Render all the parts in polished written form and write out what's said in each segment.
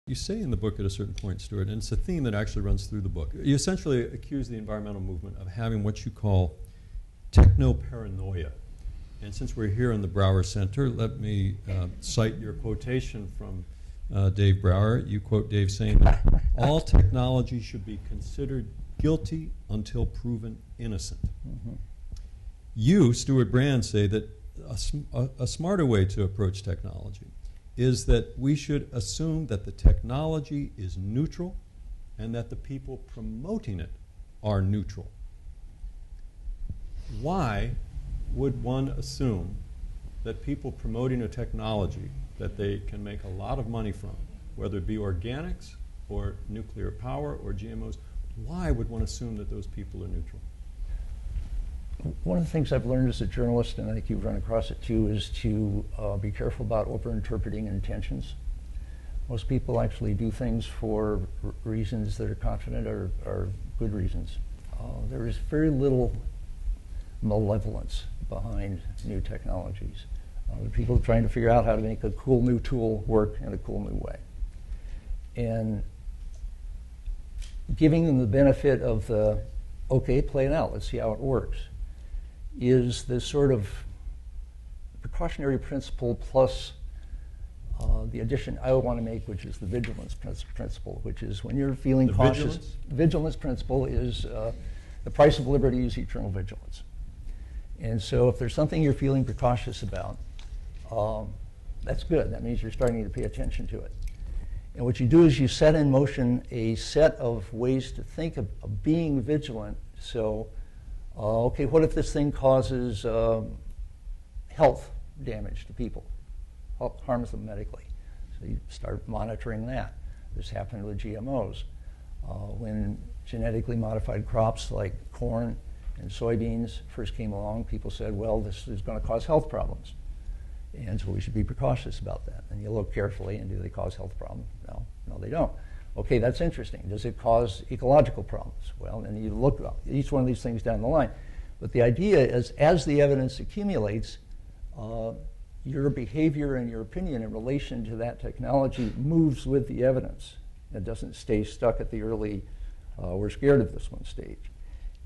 You say in the book at a certain point, Stewart, and it's a theme that actually runs through the book, you essentially accuse the environmental movement of having what you call techno-paranoia. And since we're here in the Brower Center, let me cite your quotation from Dave Brower. You quote Dave saying that all technology should be considered guilty until proven innocent. Mm-hmm. You, Stewart Brand, say that a smarter way to approach technology is that we should assume that the technology is neutral and that the people promoting it are neutral. Why would one assume that people promoting a technology that they can make a lot of money from, whether it be organics or nuclear power or GMOs, why would one assume that those people are neutral? One of the things I've learned as a journalist, and I think you've run across it too, is to be careful about over-interpreting intentions. Most people actually do things for reasons that are confident are good reasons. There is very little malevolence behind new technologies. People are trying to figure out how to make a cool new tool work in a cool new way. And giving them the benefit of the, okay, play it out, let's see how it works, is the sort of precautionary principle plus the addition I want to make, which is the vigilance principle, which is when you're feeling the cautious. Vigilance? Vigilance principle is the price of liberty is eternal vigilance. And so if there's something you're feeling precautious about, that's good. That means you're starting to pay attention to it. And what you do is you set in motion a set of ways to think of being vigilant. So, okay, what if this thing causes health damage to people, harms them medically? So you start monitoring that. This happened with GMOs. When genetically modified crops like corn and soybeans first came along, people said, well, this is going to cause health problems. And so we should be precautious about that. And you look carefully, and do they cause health problems? No, they don't. Okay, that's interesting. Does it cause ecological problems? Well, and you look at each one of these things down the line. But the idea is, as the evidence accumulates, your behavior and your opinion in relation to that technology moves with the evidence. It doesn't stay stuck at the early, we're scared of this one stage.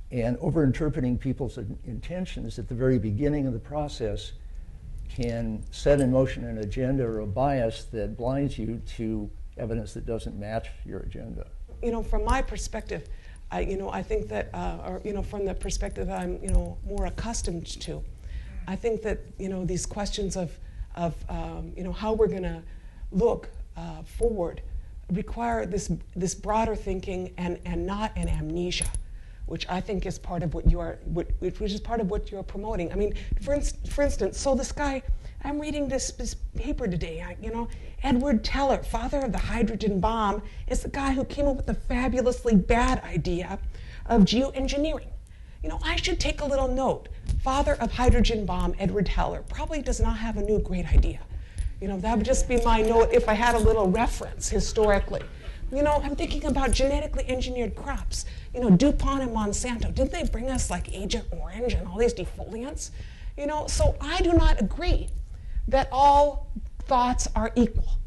And over-interpreting people's intentions at the very beginning of the process can set in motion an agenda or a bias that blinds you to evidence that doesn't match your agenda. You know, from my perspective, I think that, from the perspective that I'm, more accustomed to, I think that, these questions of how we're going to look forward require this broader thinking and not an amnesia, which I think is part of what you're promoting. I mean, for instance, so this guy, I'm reading this paper today, Edward Teller, father of the hydrogen bomb, is the guy who came up with the fabulously bad idea of geo-engineering. I should take a little note. Father of hydrogen bomb, Edward Teller, probably does not have a new great idea. That would just be my note if I had a little reference historically. I'm thinking about genetically engineered crops. DuPont and Monsanto, didn't they bring us like Agent Orange and all these defoliants? So I do not agree that all thoughts are equal.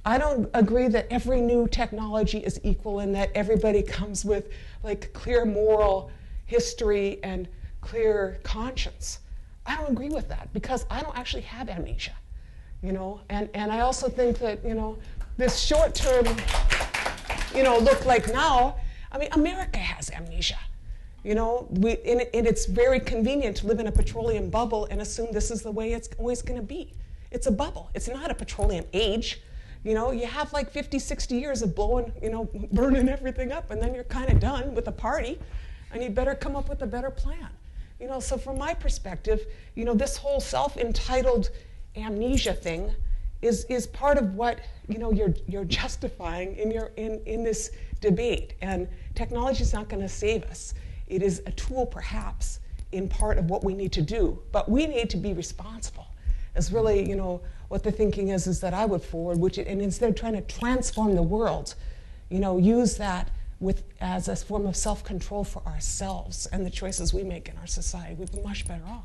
I don't agree that every new technology is equal and that everybody comes with like clear moral history and clear conscience. I don't agree with that because I don't actually have amnesia, and I also think that, this short-term, look like now, I mean, America has amnesia. And it's very convenient to live in a petroleum bubble and assume this is the way it's always going to be. It's a bubble. It's not a petroleum age. You have like 50, 60 years of blowing, burning everything up, and then you're kind of done with the party, and you better come up with a better plan. So from my perspective, this whole self-entitled amnesia thing is part of what you're justifying in this debate. And technology is not going to save us. It is a tool, perhaps, in part of what we need to do. But we need to be responsible. Is really, what the thinking is that I would forward, and instead of trying to transform the world, use that as a form of self-control for ourselves and the choices we make in our society. We'd be much better off.